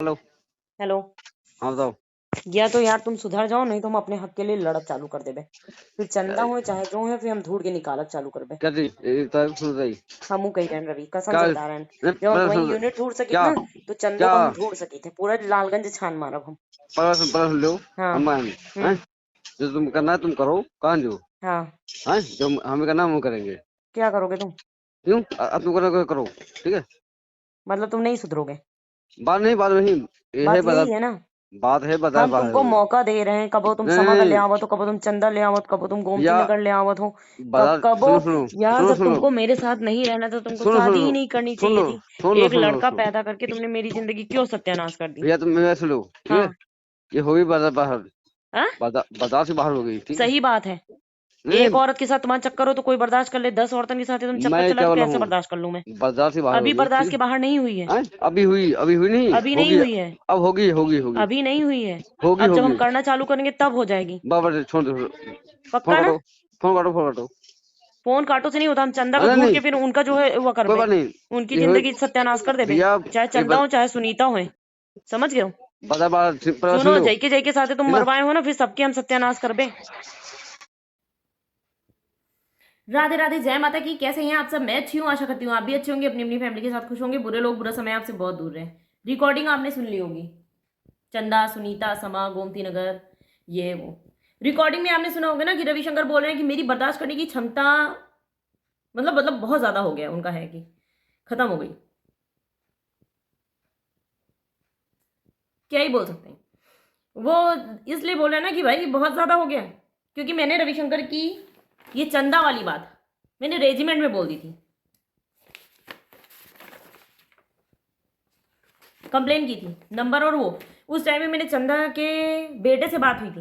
Hello. Hello. हाँ बताओ। या तो यार तुम सुधर जाओ, नहीं तो हम अपने हक के लिए लड़त चालू कर देबे। फिर चंदा हो चाहे जो है, फिर हम ढूंढ के निकालत चालू करबे। क्या थी सुन रही? हमू कही रहन रवि, कसम क्या से बता रहन। जब हम तुम्हारी सुन? यूनिट ढूंढ सकित क्या ना, तो चंदो क्या का हम ढूंढ सकी थे, पूरा लालगंज छान मारब हम। परस लो। हाँ। हम आएंगे। हैं? हम्म। जो तुम करना है तुम करो, कहाँ जो हाँ। है जो हमें करना है हम करेंगे। क्या करोगे तुम? क्यों? अब तुम करो करो, ठीक है। मतलब तुम नहीं सुधरोगे? बात नहीं, बात नहीं। ये है बात बता। यही है ना। बात है बता हम बात तुमको है। मौका दे रहे हैं, कबो तुम नहीं समा का ले नहीं, आवत हो, कबो तुम चंदा ले आवत, कबो तुम गोमती या नगर ले आवत हो। बता। कबो। सुनो सुनो यार सुनो जब सुनो तुमको मेरे साथ नहीं रहना तो तुमको सुनो शादी ही सुनो नहीं करनी चाहिए सुनो थी। सुनो एक सुनो लड़का सुनो। पैदा करके तुमने मेरी जिंदगी क्यों सत्यानाश कर दी? भैया तुम मेरे सुनो, ठीक है। हाँ। ये होगी बाजार बाहर। हाँ। बाजार से बाहर हो गई, ठीक है। सही बात है। एक नहीं, औरत के साथ तुम्हारा चक्कर हो तो कोई बर्दाश्त कर ले, 10 औरतन के साथ तुम चक्कर मैं चला क्या तो बोला कैसे हूँ? बर्दाश्त कर लूं मैं? बाजार से बाहर हो अभी गई, ठीक बर्दाश्त के बाहर नहीं हुई है। है। हैं? अभी हुई नहीं अभी नहीं होगी। हुई है। अब होगी होगी होगी अभी नहीं हुई है। होगी अब जब हम होगी। करना चालू करेंगे तब हो जाएगी। बाबा छोड़ दो। फोन पक्का ना? काटो। फोन काटो, फोन काटो। फोन काटो से नहीं होता, हम चंदा को अरे ढूंढ नहीं, के फिर उनका जो है वो कर कोई बे। बात नहीं। उनकी ये होगी जिंदगी सत्यानाश कर देबे। भैया। चाहे एक चंदा बार हो चाहे सुनीता हो। समझ गए हो? बाजार बाहर सुन सुनो, लो, जय के साथ तुम है ना। मरवाए हो ना, फिर सबके हम सत्यानाश कर बे। राधे राधे, जय माता की। कैसे हैं आप सब? मैं अच्छी हूँ, आशा करती हूँ आप भी अच्छे होंगे, अपनी अपनी फैमिली के साथ खुश होंगे। बुरे लोग बुरा समय आपसे बहुत दूर रहे। रिकॉर्डिंग आपने सुन ली होगी, चंदा, सुनीता, समा, गोमती नगर, ये वो। रिकॉर्डिंग में आपने सुना होगा ना कि रविशंकर बोल रहे हैं कि मेरी बर्दाश्त करने की क्षमता मतलब बहुत ज्यादा हो गया उनका, है कि खत्म हो गई। क्या ही बोल सकते हैं। वो इसलिए बोल रहे हैं ना कि भाई बहुत ज्यादा हो गया, क्योंकि मैंने रविशंकर की ये चंदा वाली बात मैंने रेजिमेंट में बोल दी थी, कंप्लेन की थी नंबर। और वो उस टाइम में मैंने चंदा के बेटे से बात हुई थी,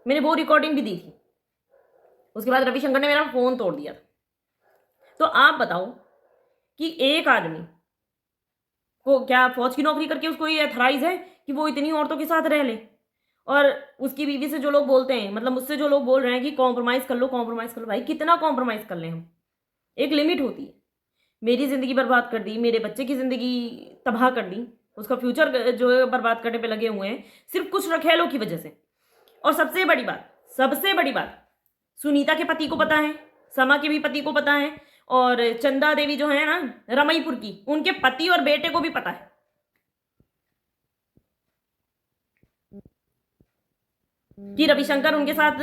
मैंने वो रिकॉर्डिंग भी दी थी। उसके बाद रविशंकर ने मेरा फोन तोड़ दिया था। तो आप बताओ कि एक आदमी को क्या फौज की नौकरी करके उसको ये अथराइज है कि वो इतनी औरतों के साथ रह ले? और उसकी बीवी से जो लोग बोलते हैं, मतलब मुझसे जो लोग बोल रहे हैं कि कॉम्प्रोमाइज कर लो, कॉम्प्रोमाइज कर लो, भाई कितना कॉम्प्रोमाइज कर लें हम? एक लिमिट होती है। मेरी जिंदगी बर्बाद कर दी, मेरे बच्चे की जिंदगी तबाह कर दी, उसका फ्यूचर जो है बर्बाद करने पे लगे हुए हैं, सिर्फ कुछ रखेलों की वजह से। और सबसे बड़ी बात, सुनीता के पति को पता है, समा के भी पति को पता है, और चंदा देवी जो है ना रमईपुर की, उनके पति और बेटे को भी पता है कि रविशंकर उनके साथ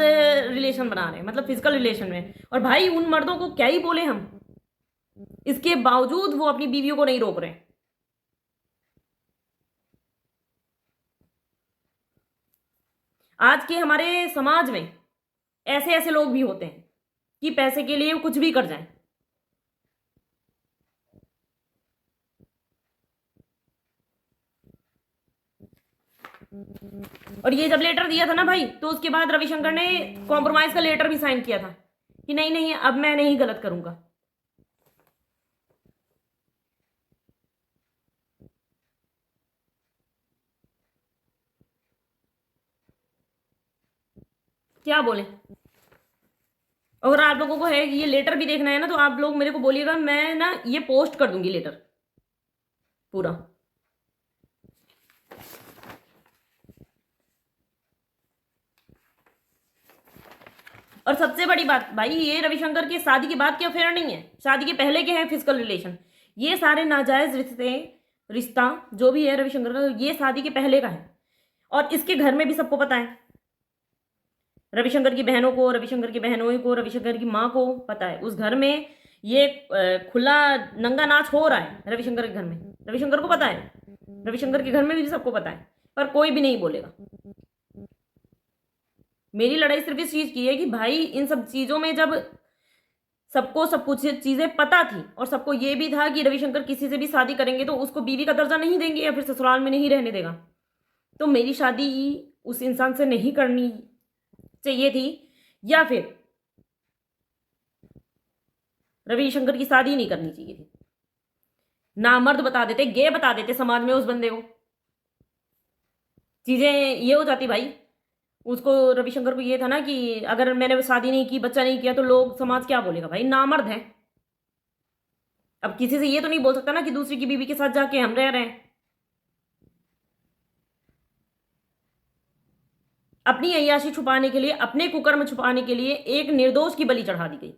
रिलेशन बना रहे हैं, मतलब फिजिकल रिलेशन में। और भाई उन मर्दों को क्या ही बोले हम, इसके बावजूद वो अपनी बीवियों को नहीं रोक रहे। आज के हमारे समाज में ऐसे ऐसे लोग भी होते हैं कि पैसे के लिए कुछ भी कर जाएं। और ये जब लेटर दिया था ना भाई, तो उसके बाद रविशंकर ने कॉम्प्रोमाइज का लेटर भी साइन किया था कि नहीं नहीं, अब मैं नहीं गलत करूंगा। क्या बोले? अगर आप लोगों को है ये लेटर भी देखना है ना, तो आप लोग मेरे को बोलिएगा, मैं ना ये पोस्ट कर दूंगी लेटर पूरा। और सबसे बड़ी बात भाई, ये रविशंकर की शादी के बाद के अफेयर नहीं है, शादी के पहले के हैं फिजिकल रिलेशन। ये सारे नाजायज रिश्ता जो भी है रविशंकर का, ये शादी के पहले का है। और इसके घर में भी सबको पता है, रविशंकर की बहनों को, रविशंकर की बहनों को, रविशंकर की माँ को पता है। उस घर में ये खुला नंगा नाच हो रहा है रविशंकर के घर में, रविशंकर को पता है, रविशंकर के घर में भी सबको पता है, पर कोई भी नहीं बोलेगा। मेरी लड़ाई सिर्फ इस चीज की है कि भाई इन सब चीजों में जब सबको सब कुछ चीजें पता थी, और सबको ये भी था कि रविशंकर किसी से भी शादी करेंगे तो उसको बीवी का दर्जा नहीं देंगे या फिर ससुराल में नहीं रहने देगा, तो मेरी शादी उस इंसान से नहीं करनी चाहिए थी, या फिर रविशंकर की शादी नहीं करनी चाहिए थी। नामर्द बता देते, गे बता देते समाज में उस बंदे को, चीजें ये हो जाती भाई। उसको, रविशंकर को ये था ना कि अगर मैंने शादी नहीं की, बच्चा नहीं किया, तो लोग समाज क्या बोलेगा? भाई नामर्द है। अब किसी से ये तो नहीं बोल सकता ना कि दूसरी की बीवी के साथ जाके हम रह रहे हैं। अपनी अय्याशी छुपाने के लिए, अपने कुकर्म छुपाने के लिए एक निर्दोष की बलि चढ़ा दी गई।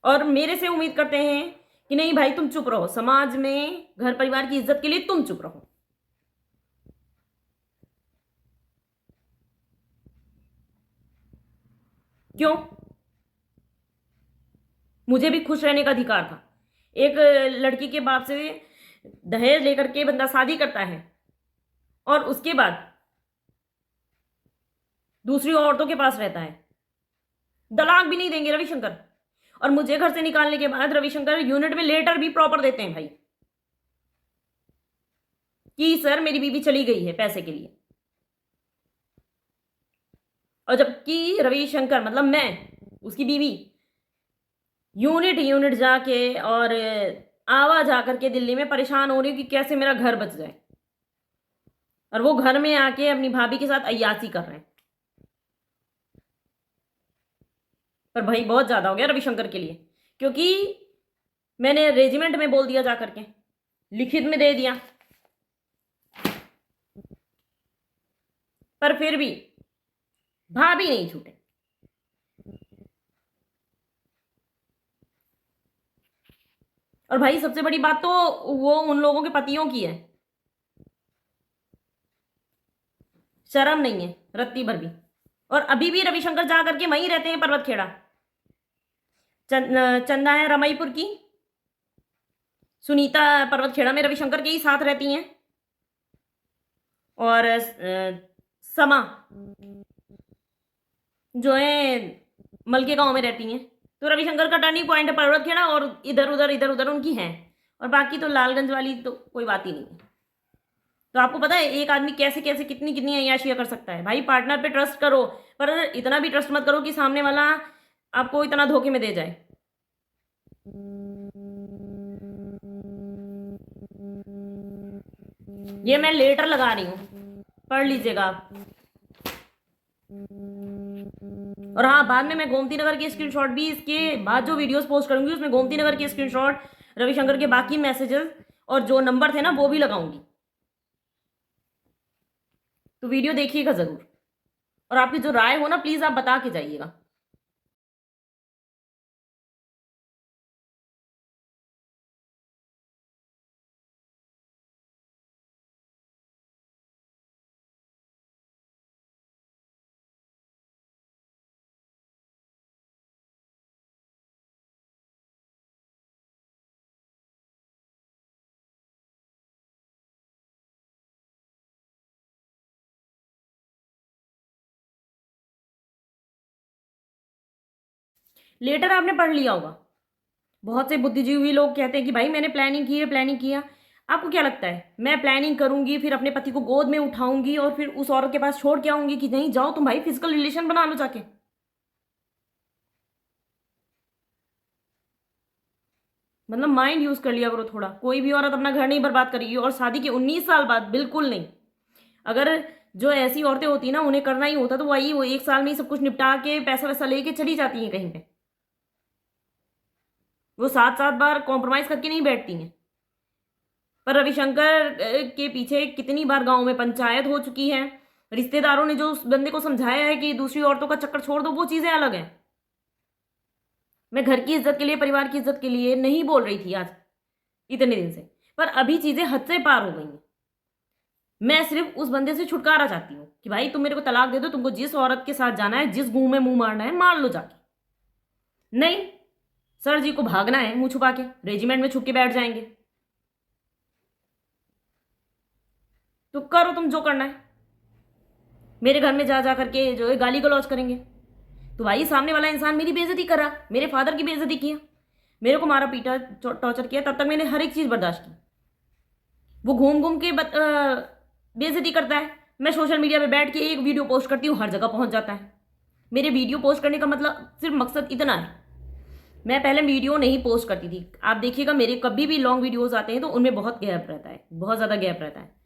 और मेरे से उम्मीद करते हैं कि नहीं भाई तुम चुप रहो, समाज में घर परिवार की इज्जत के लिए तुम चुप रहो। क्यों? मुझे भी खुश रहने का अधिकार था। एक लड़की के बाप से दहेज लेकर के बंदा शादी करता है और उसके बाद दूसरी औरतों के पास रहता है, तलाक भी नहीं देंगे रविशंकर। और मुझे घर से निकालने के बाद रविशंकर यूनिट में लेटर भी प्रॉपर देते हैं भाई कि सर मेरी बीवी चली गई है पैसे के लिए। और जबकि रविशंकर मतलब मैं उसकी बीवी यूनिट यूनिट जाके और आवाज आकर के दिल्ली में परेशान हो रही हूँ कि कैसे मेरा घर बच जाए, और वो घर में आके अपनी भाभी के साथ अय्यासी कर रहे हैं। पर भाई बहुत ज्यादा हो गया रविशंकर के लिए, क्योंकि मैंने रेजिमेंट में बोल दिया, जाकर के लिखित में दे दिया, पर फिर भी भाभी नहीं छूटे। और भाई सबसे बड़ी बात तो वो उन लोगों के पतियों की है, शर्म नहीं है रत्ती भर भी। और अभी भी रविशंकर जा करके वहीं रहते हैं, पर्वत खेड़ा। चंदा है रमाईपुर की, सुनीता पर्वत खेड़ा में रविशंकर के ही साथ रहती हैं, और समा जो है मलके गांव में रहती हैं। तो रविशंकर का टर्निंग पॉइंट है पर्वत खेड़ा, और इधर उधर उनकी हैं, और बाकी तो लालगंज वाली तो कोई बात ही नहीं है। तो आपको पता है एक आदमी कैसे कैसे कितनी कितनी अय्याशियां कर सकता है। भाई पार्टनर पे ट्रस्ट करो, पर इतना भी ट्रस्ट मत करो कि सामने वाला आपको इतना धोखे में दे जाए। ये मैं लेटर लगा रही हूं, पढ़ लीजिएगा आप। और हाँ, बाद में मैं गोमती नगर के स्क्रीनशॉट भी, इसके बाद जो वीडियोस पोस्ट करूंगी उसमें गोमती नगर के स्क्रीनशॉट, रविशंकर के बाकी मैसेजेस और जो नंबर थे ना वो भी लगाऊंगी। तो वीडियो देखिएगा जरूर, और आपकी जो राय हो ना प्लीज आप बता के जाइएगा। लेटर आपने पढ़ लिया होगा। बहुत से बुद्धिजीवी लोग कहते हैं कि भाई मैंने प्लानिंग की है, प्लानिंग किया। आपको क्या लगता है मैं प्लानिंग करूंगी, फिर अपने पति को गोद में उठाऊंगी और फिर उस औरत के पास छोड़ के आऊंगी कि नहीं जाओ तुम भाई फिजिकल रिलेशन बना लो जाके? मतलब माइंड यूज कर लिया करो थोड़ा। कोई भी औरत अपना घर नहीं बर्बाद करेगी, और शादी के 19 साल बाद बिल्कुल नहीं। अगर जो ऐसी औरतें होती ना उन्हें करना ही होता तो वही वो 1 साल में ही सब कुछ निपटा के पैसा वैसा लेके चली जाती हैं कहीं पे। वो 7-7 बार कॉम्प्रोमाइज करके नहीं बैठती हैं। पर रविशंकर के पीछे कितनी बार गांव में पंचायत हो चुकी है, रिश्तेदारों ने जो उस बंदे को समझाया है कि दूसरी औरतों का चक्कर छोड़ दो, वो चीजें अलग हैं। मैं घर की इज्जत के लिए, परिवार की इज्जत के लिए नहीं बोल रही थी आज इतने दिन से, पर अभी चीजें हद से पार हो गई हैं। मैं सिर्फ उस बंदे से छुटकारा चाहती हूँ कि भाई तुम मेरे को तलाक दे दो, तुमको जिस औरत के साथ जाना है, जिस मुंह में मुंह मारना है मार लो जाके। नहीं, सर जी को भागना है मुंह छुपा के, रेजिमेंट में छुप के बैठ जाएंगे, तो करो तुम जो करना है। मेरे घर में जा जा करके जो है गाली गलौज करेंगे, तो भाई सामने वाला इंसान मेरी बेइज्जती करा, मेरे फादर की बेइज्जती किया, मेरे को मारा पीटा टॉर्चर किया, तब तक मैंने हर एक चीज बर्दाश्त की। वो घूम घूम के बेइज्जती करता है, मैं सोशल मीडिया पे बैठ के एक वीडियो पोस्ट करती हूँ हर जगह पहुंच जाता है। मेरे वीडियो पोस्ट करने का मतलब सिर्फ मकसद इतना है। मैं पहले वीडियो नहीं पोस्ट करती थी, आप देखिएगा मेरे कभी भी लॉन्ग वीडियोस आते हैं तो उनमें बहुत गैप रहता है, बहुत ज़्यादा गैप रहता है।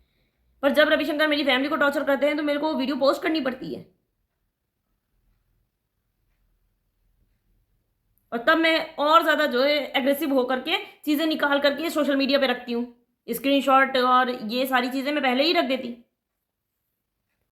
पर जब रविशंकर मेरी फैमिली को टॉर्चर करते हैं तो मेरे को वीडियो पोस्ट करनी पड़ती है। और तब मैं और ज़्यादा जो है एग्रेसिव होकर के चीज़ें निकाल करके सोशल मीडिया पे रखती हूँ। स्क्रीनशॉट और ये सारी चीज़ें मैं पहले ही रख देती।